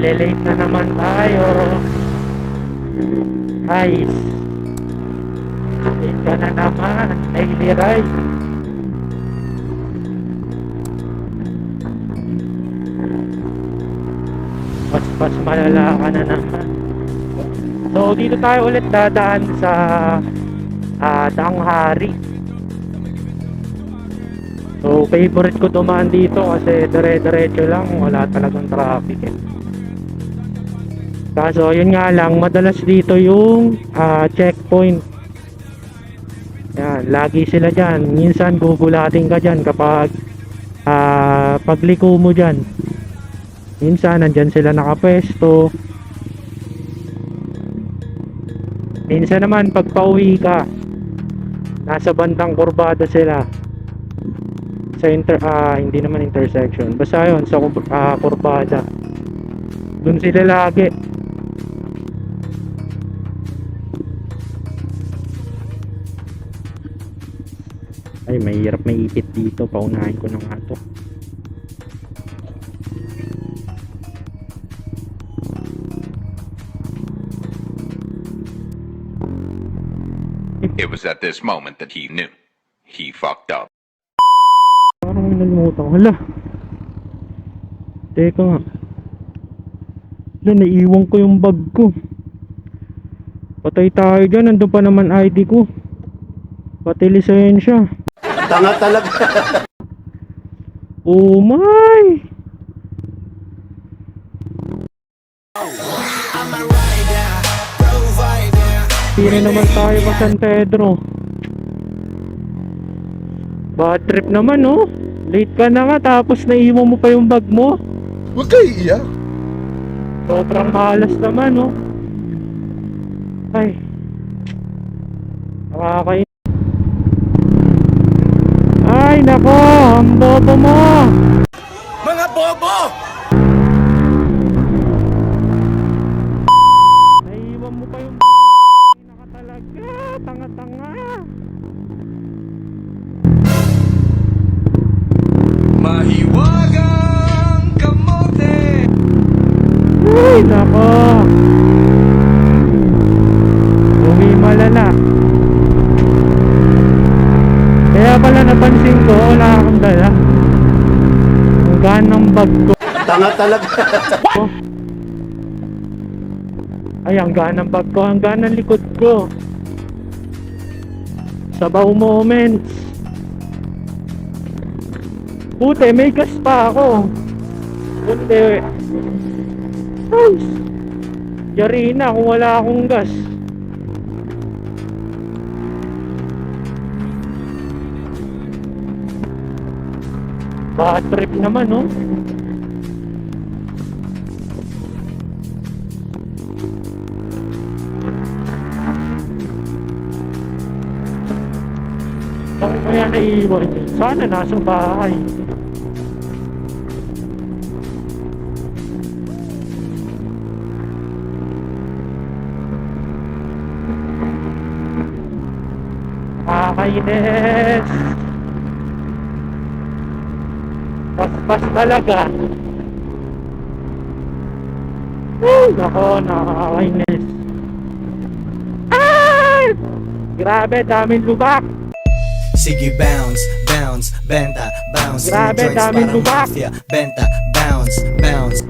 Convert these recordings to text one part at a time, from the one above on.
Late na naman tayo. Guys, late ka na naman. Daily ride. Mas malala ka na naman. So dito tayo ulit dadaan sa Tanghari. So favorite ko dumaan dito kasi dire-diretso lang, wala talagang traffic eh. Kaso yun nga lang, madalas dito yung checkpoint. Yan, lagi sila dyan. Minsan gugulatin ka dyan kapag pagliko mo dyan. Minsan nandyan sila nakapwesto. Minsan naman pag pauwi ka, nasa bandang kurbada sila. Sa hindi naman intersection. Basta yun, sa kurbada. Dun sila lagi. Ay, mahirap may ipit dito. Paunahin ko na nga to. It was at this moment that he knew. He fucked up. Parang may nalimutan. Hala. Teka nga. Hala, naiwan ko yung bag ko. Patay tayo dyan. Nandun pa naman ID ko. Pati lisensya. Tanga talaga. Oh my! Hindi naman tayo pa San Pedro. Bad trip naman oh. Late ka na nga tapos naiwan mo pa yung bag mo. Huwag kayo iiyak. Sobrang malas naman oh. Ay. Nakakain. Ay nako, ang bobo mo. Mga bobo! Naiwan mo pa yung naka talaga. Tanga-tanga. Mahiwagang kamote! Ay nako. Uwi malala. Kaya pala napansin ko, wala akong dala. Ang ganang bag ko. Tanga talaga. Ay, ang ganang bag ko, ang ganang likod ko. Sabaw moments. Buti, may gas pa ako. Buti. Ay, yari na kung wala akong gas. Bad trip naman, no? Bakit kaya naiiwan yun? Sana nasa bahay. Nakakainis. Pas talaga. Ay, nako, nakakainis. Ay! Grabe, daming lubak. Sige bounce, bounce, benta, bounce. Grabe, daming lubak. Benta, bounce, bounce.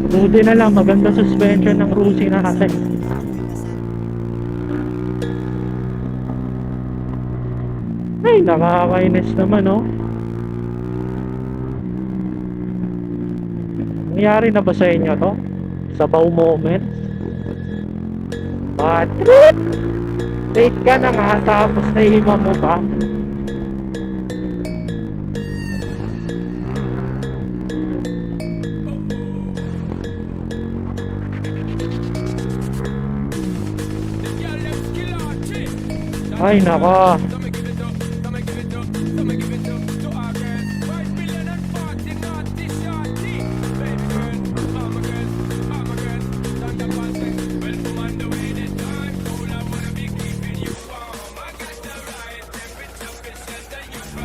Buti na lang, maganda suspension ng Rusi na kasi. Ay, nakakainis naman, oh. Nangyari na ba sa inyo to? Sabaw moments? Bad trip! Late ka na nga, tapos naiwan mo pa. Ay, nako.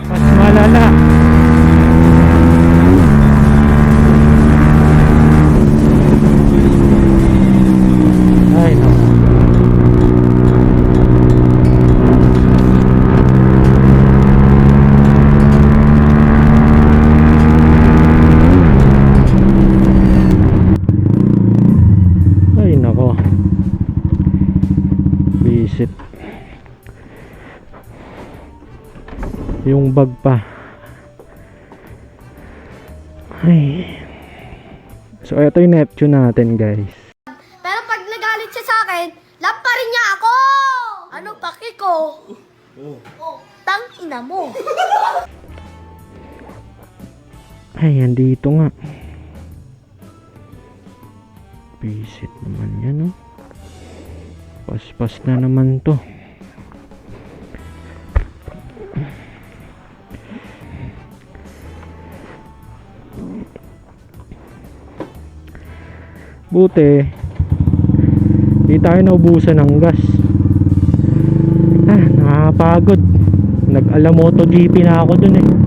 Mas malala. Visit. Yung bag pa. Ay. So ito yung Neptune natin, guys. Pero pag nagalit siya sa akin, lamparin niya ako! Ano paki ko? Oh, tang ina mo. Ay, andito nga. Visit naman yan, no? Paspas na naman to. Buti di tayo naubusan ng gas. Nakakapagod. Nag-ala MotoGP na ako dun eh.